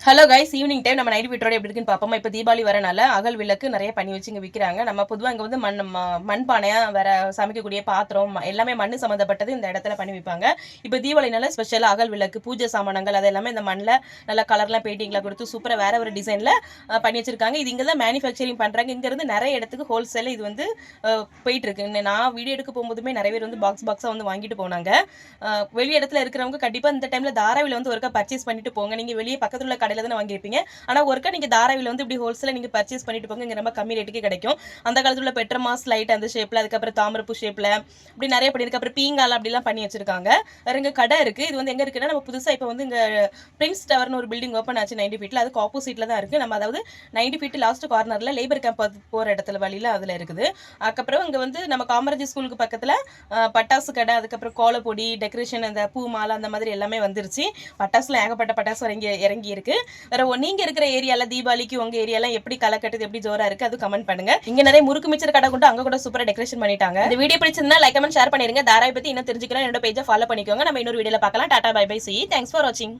Hello guys, evening time நம்ம night வீட்டோட எப்படி இருக்குன்னு பார்ப்போமா. இப்போ தீபாவளி வரனால அகல் விளக்கு நிறைய பண்ணி வச்சு இங்கே விற்கிறாங்க. நம்ம பொதுவாக இங்கே வந்து மண் பானையாக வேற சமைக்கக்கூடிய பாத்திரம் எல்லாமே மண் சம்மந்தப்பட்டது இந்த இடத்துல பண்ணி வைப்பாங்க. இப்போ தீபாவளினால ஸ்பெஷலாக அகல் விளக்கு, பூஜை சாமானங்கள் அது எல்லாமே இந்த மண்ணில் நல்ல கலர்லாம் பெயிண்டிங்லாம் கொடுத்து சூப்பராக வேற ஒரு டிசைனில் பண்ணி வச்சிருக்காங்க. இது இங்கே தான் மேனுஃபேக்சரிங் பண்ணுறாங்க. இங்கேருந்து நிறைய இடத்துக்கு ஹோல்சேல் இது வந்து போயிட்டு இருக்கு. நான் வீடியோ எடுக்க போகும்போதுமே நிறைய பேர் வந்து பாக்ஸாக வந்து வாங்கிட்டு போனாங்க. வெளி இடத்துல இருக்கிறவங்க கண்டிப்பாக இந்த டைமில் தாராவில வந்து ஒருக்கா பர்ச்சேஸ் பண்ணிட்டு போங்க. நீங்கள் வெளியே பக்கத்தில் உள்ள கடையில் தான் வாங்கியிருப்பீங்க. ஆனால் ஒருக்கா நீங்கள் தாராவில வந்து இப்படி ஹோல்சேலாக நீங்கள் பர்ச்சேஸ் பண்ணிட்டு போங்க. இங்கே ரொம்ப கம்மி ரேட்டுக்கே கிடைக்கும். அந்த காலத்தில் உள்ள பெட்ரமாஸ் லைட் அந்த ஷேப்பில், அதுக்கப்புறம் தாமரப்பூ ஷேப்பில் இப்படி நிறைய பண்ணியிருக்கு. அப்புறம் பீங்கால் அப்படிலாம் பண்ணி வச்சிருக்காங்க. வேறு இங்கே கடை இருக்குது. இது வந்து எங்கே இருக்குன்னா, நம்ம புதுசாக இப்போ வந்து இங்கே பிரின்ஸ் டவர்னு ஒரு பில்டிங் ஓப்பன் ஆச்சு 90 ஃபீட்டில். அதுக்கு ஆப்போசிட்டில் தான் இருக்குது. நம்ம அதாவது 90 ஃபீட் லாஸ்ட் கார்னரில் லேபர் கேம்ப் போகிற இடத்துல வழியில் அதில் இருக்குது. அதுக்கப்புறம் இங்கே வந்து நம்ம காமராஜ் ஸ்கூலுக்கு பக்கத்தில் பட்டாசு கடை, அதுக்கப்புறம் கோலப்பொடி, டெக்கரேஷன், அந்த பூ மாலை அந்த மாதிரி எல்லாமே வந்துருச்சு. பட்டாசுல ஏகப்பட்ட பட்டாசு இறங்கி இருக்கு. வேற நீங்க இருக்கிற ஏரியால தீபாவளிக்கு உங்க ஏரியால எப்படி களை கட்டுது, எப்படி ஜோரா இருக்கு, அது கமெண்ட் பண்ணுங்க. இங்க நிறைய முறுக்கு மிச்சர் கடை கொண்டு அங்க கூட சூப்பரா டெக்கரேஷன் பண்ணிட்டாங்க. இந்த வீடியோ பிடிச்சிருந்தா லைக் கமெண்ட் ஷேர் பண்ணிருங்க. தாராவை பத்தி இன்னும் தெரிஞ்சுக்கணும் என்னோட பேஜை ஃபாலோ பண்ணிக்கோங்க. நம்ம இன்னொரு வீடியோல பார்க்கலாம். டாடா bye bye, see you. Thanks for watching.